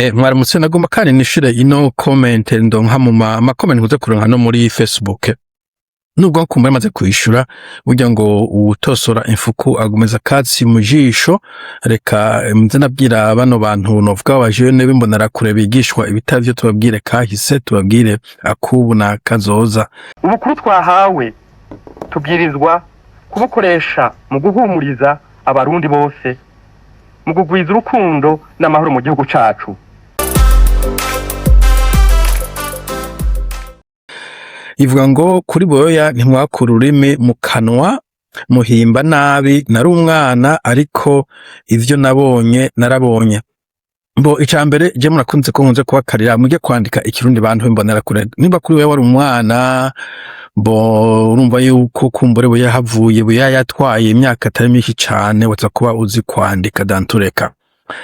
Mwaramutse nagomba kandi nishire ino comment ndonka mu ma comment nkuze kuronka no muri Facebook. Nubwo kumba maze kwishura burya ngo utosora imfuku agumeza katsi mu jisho, reka mze nabwira bano bantu novuga abajene bimbonera kure bigishwa ibitavyo tubabwire kahise tubabwire akubu na kazoza. Ubukuru twahawe tubwirizwa kubukoresha mu guhumuriza abarundi bose, mu kugwiza urukundo n'amahoro mu gihugu cacu. Ivuga ngo kuri Buyoya ntimwugurura ururimi mu kanwa muhimba nabi, nari umwana ariko ivyo nabonye narabonye. Mbo icambere je murakunze ko nkunze kubakarira mujye kwandika ikirundi bantu bimbonera kure. Nimba kuri wewe wari umwana bo urumva yuko kumbure Buyoya havuye Buyoya yatwaye imyaka atari myinshi cane waza kuba uzi kwandika dantureka.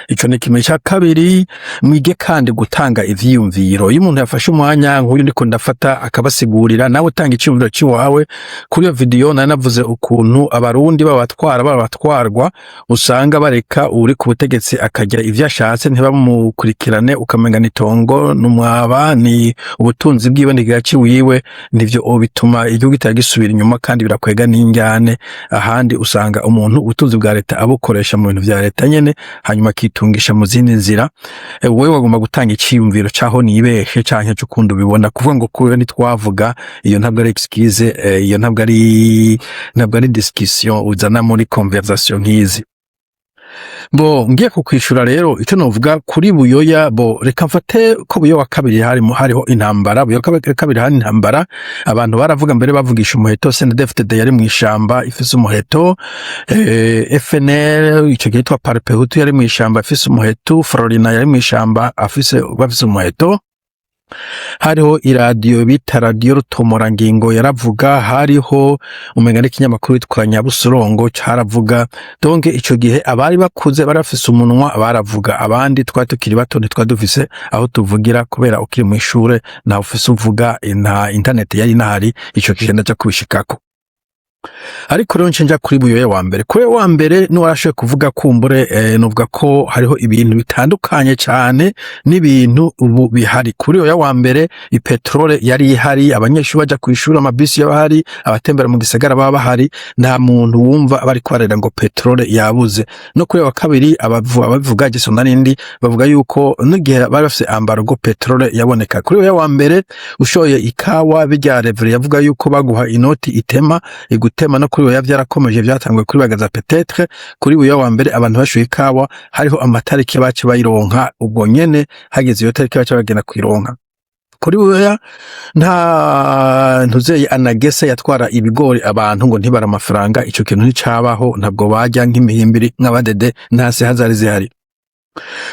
Ico ni kimwe cya kabiri, mwige kandi gutanga ivyiyumviro. Iyo umuntu yafashe umwanya nk'uyu ndiko ndafata akabasigurira, nawe utanga iciyumviro ciwawe. Kuri iyo video nanavuze ukuntu abarundi babatwarwa usanga bareka uri ku butegetsi akagira ivyo ashatse ntibamukurikirane, ukamenga nitongo numwaba ni ubutunzi bwiwe n'igaci wiwe, nivyo bituma igihugu gitagisubira inyuma kandi birakwega n'injyane. Ahandi usanga umuntu ubutunzi bwa leta abukoresha mu bintu vya leta nyene hanyuma kitungisha mu zindi nzira. Wewe wagomba gutanga iciyumviro caho nibeshe canke cy'ukundi ubibona, kuvuga ngo kuyo nitwavuga iyo ntabwo ari excuse, iyo ntabwo ari discussion uzana muri conversation nk'izi. Bo ngiye kukwishura rero icyo novuga kuri Buyoya, bo reka mfate ko Buyoya wa kabiri hariho intambara. Buyoya kabiri hari intambara, abantu baravuga mbere bavugisha umuheto. CNDD-FDD yari mu ishamba ifise umuheto, FNL icyo gihe twa Parpehutu yari mu ishamba ifise umuheto, Florina yari mu ishamba bafise umuheto. Hariho iradiyo bita radiyo rutomorangingo yaravuga, hariho umenga n'ikinyamakuru witwa Nyabusurongo cyaravuga. Donc ico gihe abari bakuze barafise umunwa baravuga, abandi twari tukiri bato ntitwadufise aho tuvugira kubera ukiri mu ishure na ufise uvuga na internet yari nahari. Ico gihe ndaja kubishikako. Ariko rero ncenja kuri Buyoya wa mbere. Kuri wa mbere nuwarashoye kuvuga kumbure novuga ko hariho ibintu bitandukanye cyane n'ibintu ubu bihari. Kuri Buyoya wa mbere ipetrole yari ihari, abanyeshuri baja kwishura, amabisi y'abahari, abatembera mu gisagara baba bahari, nta muntu wumva bari kwarera ngo petrole yabuze. No kuri wa kabiri abavuga gisonda nindi bavuga yuko n'igihe bari bafise ambargo petrole yaboneka. Kuri Buyoya wa mbere ushoye ikawa bijya revre yavuga yuko baguha inoti itema igutema. No kuri Buyoya vyarakomeje vyatangwe kuri bagaza peut-être. Kuri Buyoya wa mbere abantu bashuye ikawa hariho amatariki bace bayironka, ubwo nyene hageze iyo tariki bace bagenda kwironka. Kuri Buyoya nta ntuzeye anagese yatwara ibigori abantu ngo ntibara amafaranga, ico kintu nticabaho, ntabwo bajya nk'imihimbiri nk'abadede, nta se hazari zihari.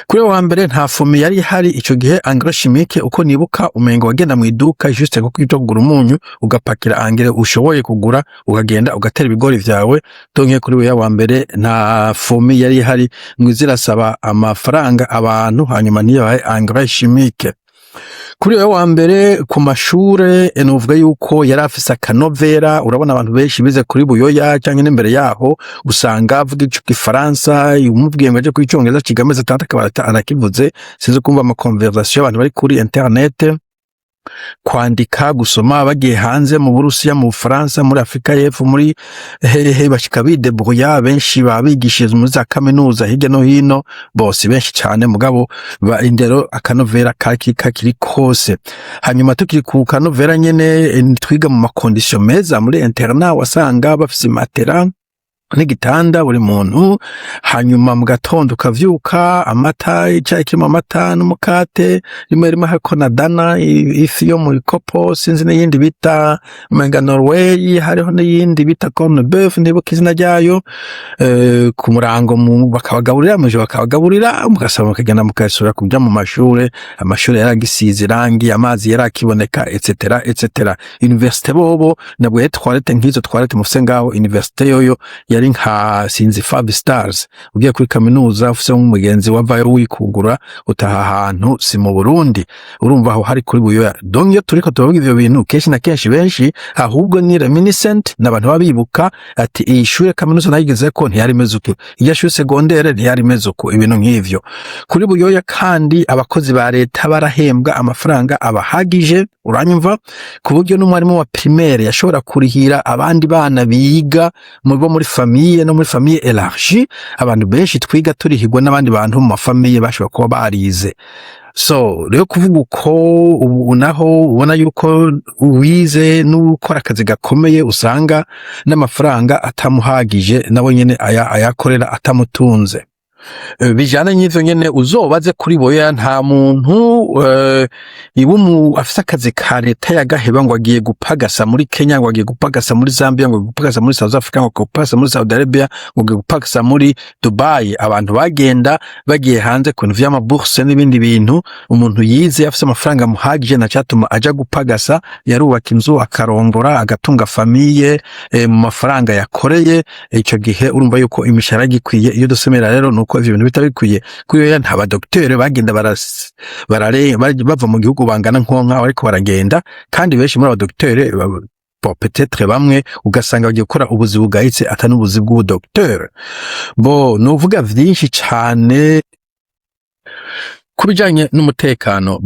Kuri wa mbere nta fumi yari hari ico gihe, engrais chimique uko nibuka umengo wagenda mu iduka juste kuko ivyo kugura umunyu ugapakira engrais ushoboye kugura ukagenda ugatera ibigori vyawe. Tonke kuri Buyoya wa mbere nta fumi yari hari, mwizirasaba amafaranga abantu hanyuma niyo engrais chimique. Kuri Buyoya wa mbere ku mashure novuga yuko yari afise akanovera. Urabona abantu benshi bize kuri Buyoya cyangwa n'imbere yaho usanga avuga igifaransa, umubwiye ngo aje kwicongereza kigameze ataka arakivuze. Sinzi kumva ama conversation abantu bari kuri internet, kwandika gusoma bagiye hanze mu Burusiya, mu Faransa, muri Afrika y'Epfo, muri bashika bidebrouilla. Benshi babigishije muri za kaminuza hirya no hino, bose benshi cyane mugabo indero akanovera kakiri kose. Hanyuma tukiri ku kanovera nyene twiga mu makondisyon meza muri internat, wasanga bafise matera n'igitanda buri muntu. Hanyuma mu gatondo ukavyuka amata, icyayi kirimo amata n'umukate, rimwe hako na dana, ifi yo mu kopo, sinzi n'iyindi bita menga Norway, hariho n'iyindi bita corn beef ndibuka izina ryayo. Ku murango bakabagaburira, muje bakabagaburira, mugasaba mukagenda mukasura kuja mu mashure. Amashure yaragisize irangi, amazi yarakiboneka etc. Université bobo nabwo toilette nk'izo toilette mufise ngaho université yoyo yari hoteli nka sinzi 5 stars ugiye kuri kaminuza ufise nk'umugenzi wavayo wikugura utaha ahantu si mu Burundi urumva aho hari kuri Buyoya. Donc iyo turiko turavuga ivyo bintu kenshi na kenshi benshi ahubwo ni reminiscent n'abantu babibuka ati iyi shure kaminuza nayigeze ko ntiyari mezuko, iya shure secondaire ntiyari mezuko, ibintu nk'ivyo. Kuri Buyoya kandi abakozi ba leta barahembwa amafaranga abahagije, uranyumva, ku buryo n'umwarimu wa primaire yashobora kurihira abandi bana biga muri famille no muri famille élargie. Abantu benshi twiga turihirwa n'abandi bantu mu mafamiye bashobora kuba barize. So rero kuvuga uko ubu naho ubona yuko uwize n'ukora akazi gakomeye usanga n'amafaranga atamuhagije nawe nyene ayakorera atamutunze. Bijana n'ivyo nyene uzobaze kuri Buyoya nta muntu afise akazi ka leta yagaheba ngo agiye gupagasa muri Kenya, ngo agiye gupagasa muri Zambia, ngo gupagasa muri South Africa, ngo gupagasa muri Saudi Arabia, ngo gupagasa muri Dubai. Abantu bagenda bagiye hanze ku bintu vy'amabourse n'ibindi bintu. Umuntu yize afise amafaranga muhagije na cyatuma aja gupagasa, yarubaka inzu akarongora agatunga famille mu mafaranga yakoreye. Ico gihe urumva yuko imishahara gikwiye. Iyo dusomera rero nuko ivyo bintu bitabikwiye kuyo nta ba docteur bagenda bava mu gihugu bangana nkonka ariko baragenda, kandi benshi muri aba docteur peut-être bamwe ugasanga bagiye gukora ubuzi bugayitse atari ubuzi bw'u docteur. Nuvuga vyinshi cane kubijanye n'umutekano.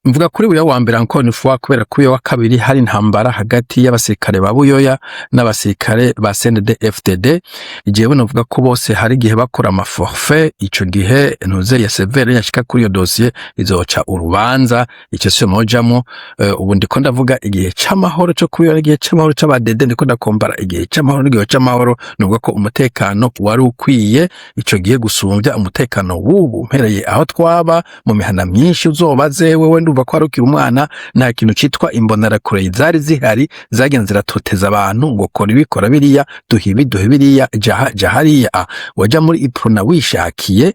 Mvuga kuri Buyoya wa mbere encore une fois kubera kuyo wa kabiri hari intambara hagati y'abasirikare ba Buyoya n'abasirikare ba CND FDD. Igihe novuga ko bose hari gihe bakora ama forfait, ico gihe ntuze ya severe yashika kuri iyo dossier izoca urubanza ico se mojamo. Ubu ndiko ndavuga igihe c'amahoro cyo kuyo igihe c'amahoro c'abadede, ndiko ndakombara igihe c'amahoro n'igihe c'amahoro. Nuvuga ko umutekano wari ukwiye ico gihe gusumbya umutekano w'ubu mpereye aho twaba mu mihana myinshi. Uzobaze wewe ndumva ko arukira umwana nta kintu citwa imbonerakure zari zihari zagenze ziratoteza abantu ngo kora ibikora biriya duhibi biriya jahariya waja muri iprona wishakiye.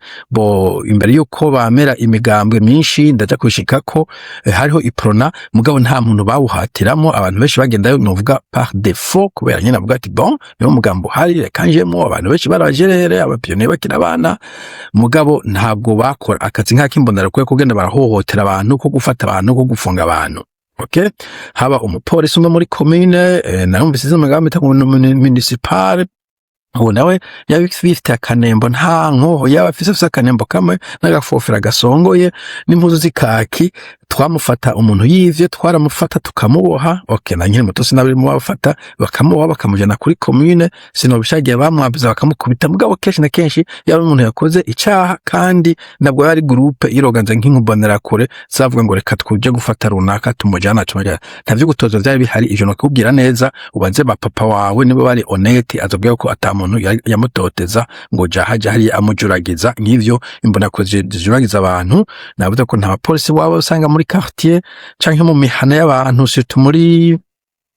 Imbere yuko bamera imigambwe myinshi ndaja kushika ko hariho iprona mugabo nta muntu bawuhatiramo. Abantu benshi bagendayo novuga par défaut kubera nyine avuga ati niyo mugambo hari rekanjemo. Abantu benshi barajerere abapionnier bakira abana mugabo ntabwo bakora akazi nk'akimbonerakure kugenda barahohotera abantu ko gufata abantu ko gufunga abantu. Okay, haba umupolisi umwe muri commune narumvise izamagambo municipal ubu nawe yabifite akanembo nta nkoho yaba afise akanembo kamwe n'agafofera gasongoye n'impuzu zikaki. Twamufata umuntu yivye twaramufata tukamuboha. Okay, na nyine muto sinabiri mu bafata bakamuboha bakamujana kuri commune, sinobishagiye bamwabiza bakamukubita. Mugabo kenshi na kenshi yaba umuntu yakoze icaha kandi nabwo yari groupe iroganze nk'inkubonerakure zavuga ngo reka twuje gufata runaka tumujana tumujana. Ntavyo gutoza vyari bihari. Ivyo no kubwira neza ubanze ba papa wawe nibo bari honnête azobwiye ko atamuntu yamutoteza ngo jahari amujuragiza nk'ivyo imbonakoze zijuragiza abantu. Navuze ko nta polisi wabo usanga muri quartier canke mu mihana y'abantu surtout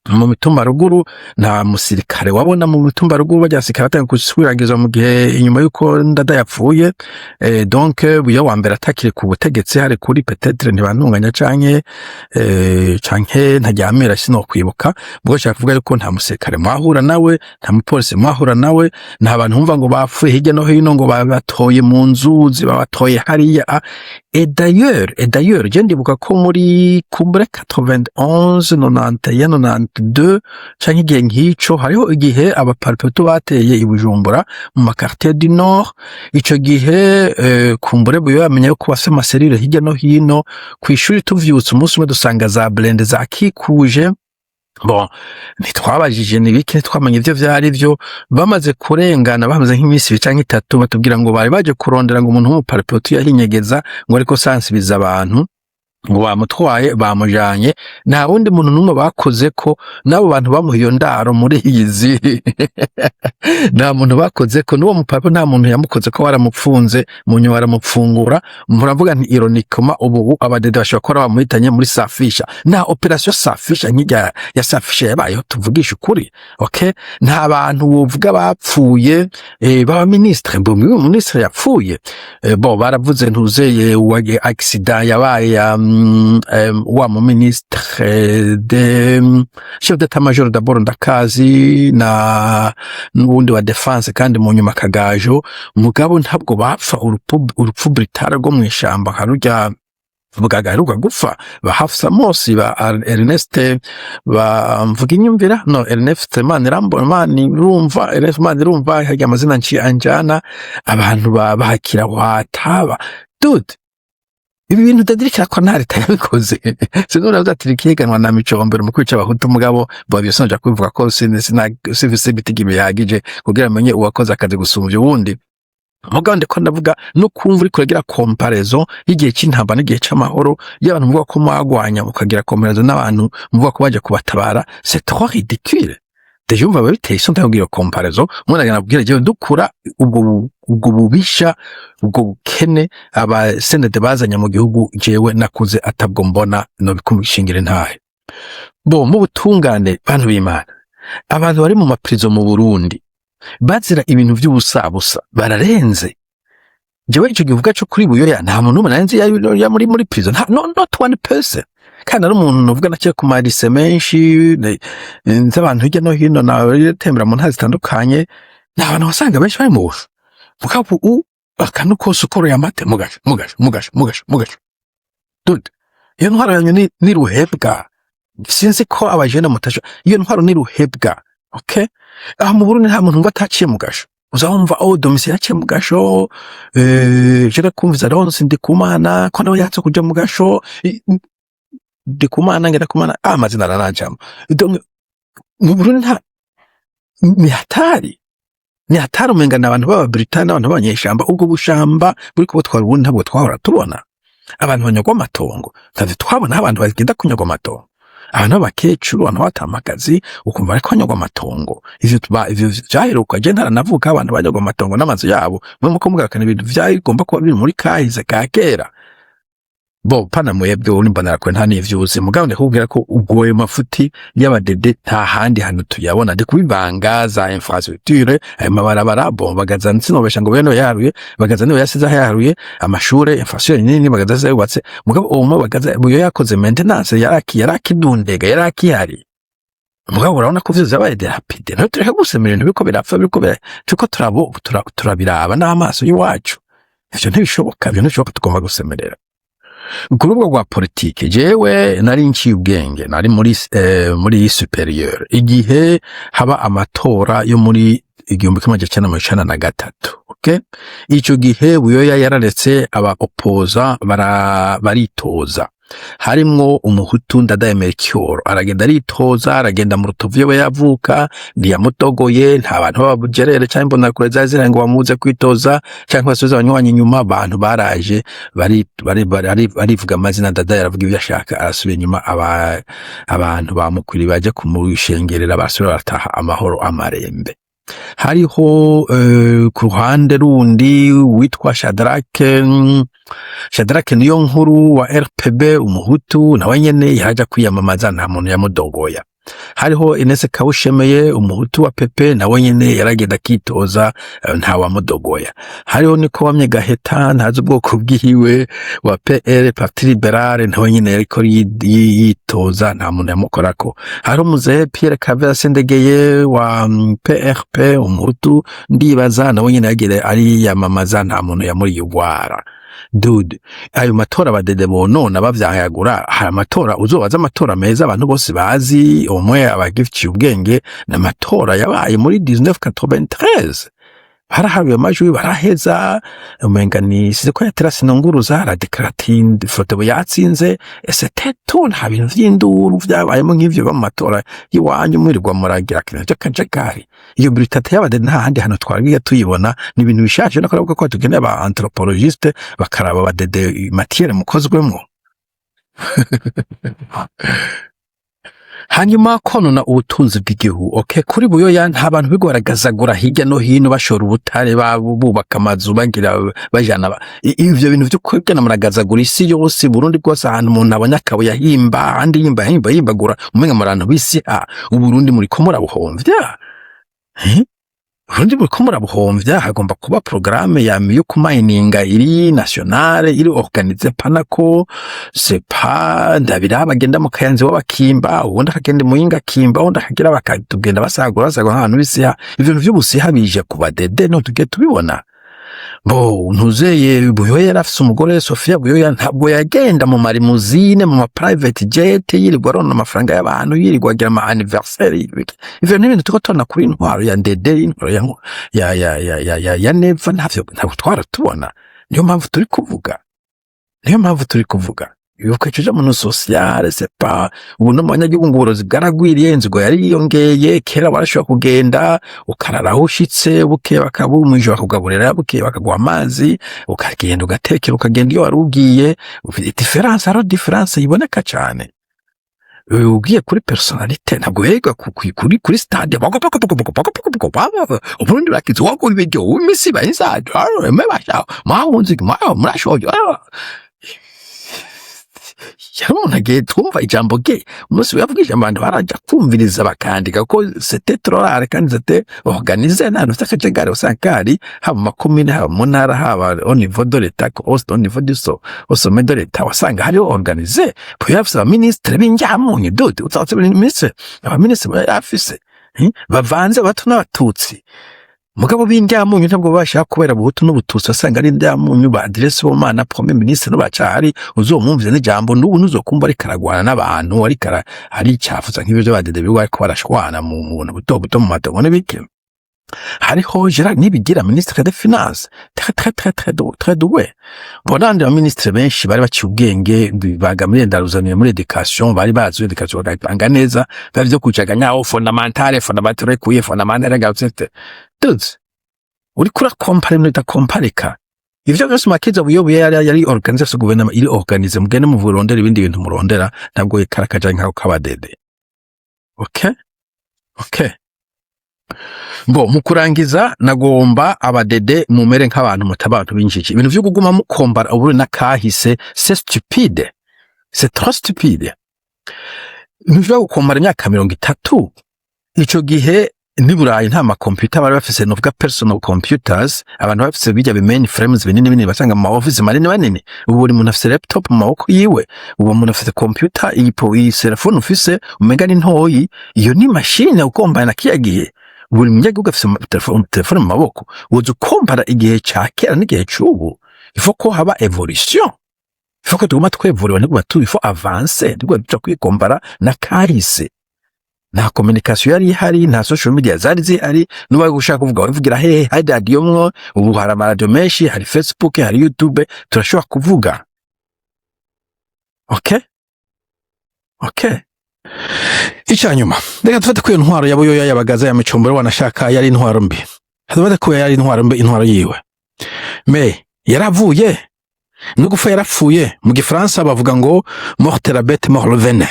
mu mitumba ruguru nta musirikare wabona mu mitumba ruguru bajyasikara atanga kuswiragiza mu gihe inyuma yuko ndada yapfuye. Donc Buyoya wa mbere atakire ku butegetsi hari kuri peut-être ntibantunganya canke ntajyamera sino kwibuka. Ubwo shaka kuvuga yuko nta musirikare mwahura nawe, nta mupolisi mwahura nawe, nta bantu humva ngo bapfuye hirya no hino ngo babatoye mu nzuzi babatoye hariya. Et d'ailleurs je ndibuka ko muri kumbure 91 91 92 canke igihe nk'ico hariho igihe abaparpeto bateye i Bujumbura mu makartier du Nord. Ico gihe kumbure Buyoya yamenye ko bafise amaserire hirya no hino kw'ishuri. Tuvyutse umunsi umwe dusanga za blende zakikuje. Ntitwabajije nibike twamanye ivyo vyari vyo. Bamaze kurengana bamaze nk'iminsi 2 canke 3 batubwira ngo bari baje kurondera ngo umuntu w'umuparpeto yahinyegeza ngo ariko sansibiza abantu ngo bamutwaye bamujanye. Nta wundi muntu numwe bakoze ko nabo bantu bamuha iyo ndaro muri izi nta muntu bakoze ko n'uwo mupapa nta muntu yamukoze ko waramupfunze mu nyuma baramupfungura. Muravuga nti ironikoma ubu abadede bashobora gukora bamuhitanye muri Safisha. Na operation Safisha nk'ijya ya Safisha yabayeho tuvugisha ukuri. Okay, nta bantu wovuga bapfuye baba ministre ministre yapfuye. Baravuze ntuzeye wa accident yabaye wa mu ministre de chef d'état major d'abord ndakazi na n'ubundi wa defense kandi mu nyuma kagajo mugabo ntabwo bapfa urupfu brutale rwo mwishamba harujya bugagaruka gupfa ba Hafsa Mosi ba Ernest ba mvuga inyumvira no Ernest Manirambomani rumva Ernest Manirumva hajya amazina nci anjana abantu bahakira wataba dude ibi bintu dadirikira ko nta leta yabikoze sinura uzatirikiganwa na micombero mu kwica abahutu mugabo babiyosonja kubivuga ko sivise bitigi bihagije kugira amenye uwakoze akazi gusumvya uwundi mugabo ndiko ndavuga no kumva uri kugira comparaison y'igihe cy'intamba n'igihe c'amahoro y'abantu muvuga ko mwagwanya mukagira comparaison n'abantu muvuga ko baje kubatabara c'est trop ridicule deje umva babiteye isonta yo kugira comparaison mwana nabwira je dukura ubwo bubisha ubwo bukene aba senede bazanya mu gihugu jewe nakuze atabwo mbona no bikumishingire ntahe bo mu butungane bantu b'Imana abantu bari mu maprizo mu Burundi bazira ibintu by'ubusabusa bararenze jewe ico givuga cyo kuri Buyoya nta muntu umwe nanzi ya muri prison not one person kandi ari umuntu novuga nacyo ku marise menshi nz'abantu hirya no hino na tembera mu ntazi zitandukanye n'abantu basanga benshi bari mu busho mukapu akanu kose ukoro yamate mugasha dude iyo ntwaro yanyu ni ruhebwa sinzi ko abajene mutasha iyo ntwaro ni ruhebwa okay mu Burundi nta muntu ngo ataciye mu gasho uzumva domicile yaciye mu gasho je kumviza ronse Ndikumana ko nawe yatse kuja mu gasho Ndikumana ngera kumana amazina aranajamo mu Burundi nta ni hatari umenga n'abantu baba Britania n'abantu b'abanyeshamba ubwo bushamba buri kubo twari ubundi ntabwo twahora tubona abantu banyagwa amatongo kandi twabona abantu bagenda kunyagwa amatongo abantu b'abakecuru abantu batamakazi ukumva ariko banyagwa amatongo ivyo vyaheruka je ntaranavuga abantu banyagwa amatongo n'amazu yabo mwe muko mugakana ibintu vyagomba kuba biri muri kahize ka kera bo pana mwebwe uri mbonera ko nta n'ivyuzi mugabo ndikubwira ko ugoye mafuti y'abadede nta handi hano tuyabona de kubibangaza infrastructure ayo mabarabara bo bagazana sinobesha ngo beno yaruye bagazana niwe yasize yaruye amashure infrastructure nini bagaza yubatse mugabo uwo bagaza buyo yakoze maintenance yarakidundega yarakihari mugabo urabona ko vyuze abaye de rapide no tureka gusemera ibintu biko birapfa tuko turabiraba n'amaso y'iwacu ivyo ntibishoboka tugomba gusemerera kuri ubwo rwa politike jewe nari nciye ubwenge nari muri superieur igihe haba amatora yo muri 1993 okay ico gihe Buyoya yararetse aba opposa baritoza harimwo umuhutu Ndadaye Melchior aragenda aritoza aragenda mu rutovu yo yavuka ntiyamutogoye nta bantu babugerere cyangwa mbona kure zazira ngo bamuze kwitoza cyangwa basubiza abanywanyi nyuma abantu baraje barivuga amazina Ndadaye aravuga ibyo ashaka arasubiye nyuma abantu bamukwiri baje kumushengerera basura barataha amahoro amarembe hariho ku ruhande rundi witwa Shadrake niyo nkuru wa RPB umuhutu nawe nyene yaje kwiyamamaza nta muntu yamudogoya hariho Inese Kawushemeye umuhutu wa Pepe nawe nyene yaragenda kitoza nta wamudogoya hariho niko wamye Gaheta ntazi ubwoko bwihiwe wa PL Parti Liberale nawe nyene yariko yitoza nta muntu yamukorako hariho muzehe Pierre Kavera Sendegeye wa PRP umuhutu ndibaza nawe nyene yagire ari yamamaza nta muntu yamuri yugwara dude ayo matora badede bonona bavyahagura hari amatora uzobaza amatora meza abantu bose bazi umwe abagifitiye ubwenge n'amatora yabaye muri 1993 haraharuye amajwi baraheza umenga ni size ko yaterasi nonguruza radicratine foto yatsinze c'était tout nta bintu vy'induru vyabayemo nk'ivyo bamatora yiwanyu mwirirwa muragira kintu kajagari iyo britate y'abade nta handi hano twagiye tuyibona ni ibintu bishaje no karavuga ko tugeneye aba anthropologiste bakaraba badede matière mukozwemo hanyuma konona ubutunzi bw'igihugu okay kuri Buyoya nta bantu bigoragazagura hirya no hino bashora ubutare bubaka amazu bagira bajana ivyo bintu byo kwegana muragazagura isi yose Burundi bwose ahantu umuntu abanya akabo yahimba andi yimbagura umenga murantu bisi Burundi muri ko murabuhomvya urundi buriko murabuhomvya hagomba kuba programme yami yo kumininga iri nationale iri organize panako sepa ndabira bagenda mu kayanzi w'abakimba ubundi akagenda muyinga kimba ubundi akagira bakatugenda basagura ahantu bisiha ibintu vy'ubusiha bije kuba dede no tuge tubibona bo ntuzeye Buyoya yarafise umugore Sofia Buyoya ntabwo yagenda mu marimuzine mu private jet yirirwa arona amafaranga y'abantu yirirwa agira ama anniversaire ivyo n'ibintu tuko tona kuri intwaro ya ndede intwaro ya neva ntabwo twaratubona niyo mpamvu turi kuvuga yuko ico mu social c'est pas ubu no manyagihugu ngorozi bwaragwiriye inzigo yari yongeye kera barashobora kugenda ukarara ushitse buke bakabumije bakakugaburira buke bakaguha amazi ukagenda ugatekera ukagenda iyo warugiye difference iboneka cyane ugiye kuri personalite ntabwo yega kuri stade ubundi bakizi wako ibyo umisi bayizaje mebasha mahunzi murashoje umuntu agiye twumva ijambo ge umunsi yavugisha abantu baraja kumviriza bakandika ko c'était trop rare kandi c'était organisé nta nufite akajagari usakari haba makomine haba mu ntara haba au niveau de l'État au niveau du sommet de l'État wasanga hari organisé pour yafisa ministre b'injyamunyu dodo utatse ministre abaministre bafise bavanze abato n'abatutsi mugabo b'indyamunyu ntabwo bashaka kubera buhutu n'ubututsi asanga ari indyamunyu ba adresse bomana premier ministre no bacari uzomumvize n'ijambo n'ubu nuzokumva ari karagwana n'abantu ari icyafuza nk'ibyo badede bigo ariko barashwana mu buto mu matongo n'ibike hariho Gerard Nibigira ministre des finances très doué bonandi ba ministre benshi bari baciye ubwenge bagamire ndaruzaniye muri education bari bazi education bagapanga neza bavyo kujaganya aho fondamentale kuye fondamentale gautsete tuzi uri kura compare n'ita compareka ivyo byose makiza Buyoya yari organize guverinoma iri organize mugene mu burondera ibindi bintu murondera ntabwo ikarakaje nk'ako kabadede okay bo mukurangiza nagomba abadede mumere nk'abantu mutabantu binjiji ibintu byo kuguma mukombara uburi nakahise c'est stupide c'est trop stupide nivyo gukombara imyaka 30 ico gihe niburayi nta computer bari bafise novuga personal computers abantu bafise bijya mainframes binini basanga mu office manini ubu buri muntu afise laptop mu maboko yiwe ubu muntu afise computer iyi cellphone ufise umenga ni ntoyi iyo ni machine ukombana kiyagiye buri munyagihugu afise telefone mu maboko uzo kompara igihe ca kera n'igihe c'ubu ifo ko haba evolution ifo ko tuguma twevuriwa nibwo ifo avance nibwo duca kwikombara na kahise nta communication yari ihari nta social media zari zihari nuba gushaka kuvuga wavugira hari radio mwo ubu hari amaradio menshi hari Facebook hari YouTube turashobora kuvuga okay icyanyuma reka tufate ko intwaro ya Buyoya yabagaza ya micombero wanashaka yari intwaro mbi tufate ko yari intwaro mbi intwaro yiwe yaravuye no gufa yarapfuye mu gifaransa bavuga ngo mort la bête mort le venin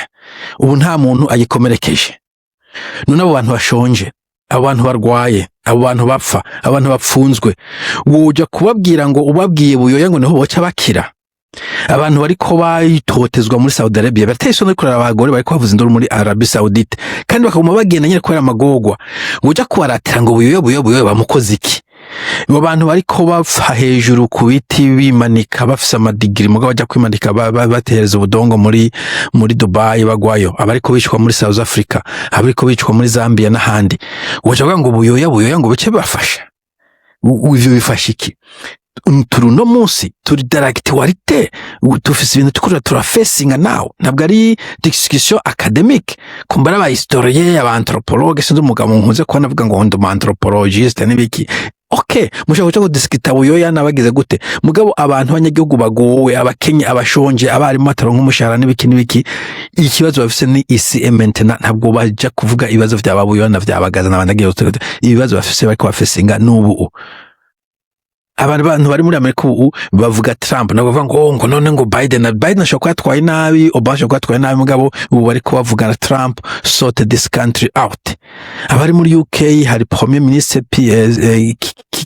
ubu nta muntu ayikomerekeje none abo bantu bashonje abantu barwaye abantu bapfa abantu bapfunzwe woja kubabwira ngo ubabwiye Buyoya ngo niho boca bakira abantu bariko bayitotezwa muri Saudi Arabia batesone kurara abagore bariko bavuza induru muri Arabie Saoudite kandi bakaguma bagenda nyine kwera amagogwa woja kubaratira ngo Buyoya bamukoze iki abo bantu bariko bapfa hejuru ku biti bimanika bafise amadigiri mugabo bajya kwimanika batereza ubudongo muri Dubai bagwayo abariko bicwa muri South Africa abariko bicwa muri Zambia n'ahandi woja kuvuga ngo Buyoya ngo bice bafasha ivyo bifasha iki turuno munsi turi directorité tufise ibintu tukura turafesinga now ntabwo ari discussion academique kumbara ba historien aba anthropologue sinzi umugabo nkuze ko navuga ngo ndo anthropologiste n'ibiki okay mushaka cyo kudiscuta Buyoya nabagize gute mugabo abantu abanyagihugu bagowe abakenye abashonje abari mataro nk'umushahara n'ibiki ikibazo bafise ni isi maintenant ntabwo baje kuvuga ibibazo vya Buyoya na vyabagaza n'abandagiye ibibazo bafise bariko bafesinga n'ubu abantu bari muri Amerika ubu bavuga Trump nabo bavuga ngo none ngo Biden ashobora kwatwaye nabi, Obama ashobora kwatwaye nabi, mugabo ubu bari kubavuga Trump sort this country out. Abari muri UK hari premier ministre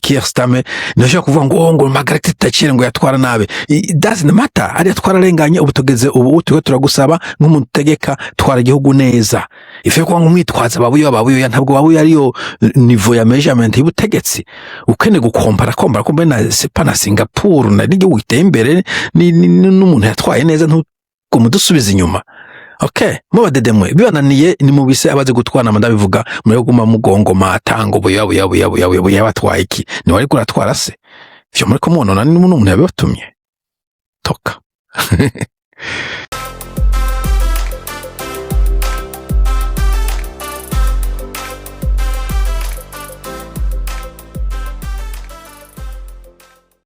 Keir Starmer nashaka kuvuga ngo Margaret Thatcher ngo yatwara nabi. It doesn't matter, ari yatwara arenganye. Ubu tugeze ubu turagusaba nk'umuntu tegeka twara igihugu neza. Ife kwa ngumwitwaza babuyoya ntabwo babuye ariyo niveau ya measurement y'ubutegetsi. Ukene gukompara kumbe na sepa na Singapore na n'igihugu giteye imbere n'umuntu yatwaye neza ntukomudusubiza inyuma. Okay, mubadedemwe bibananiye ni mubise abaze gutwana ndabivuga muri guma mugongo matango buya batwaye iki ni wari kuratwara se vyo muri ko mwonona ni umuntu yabibatumye toka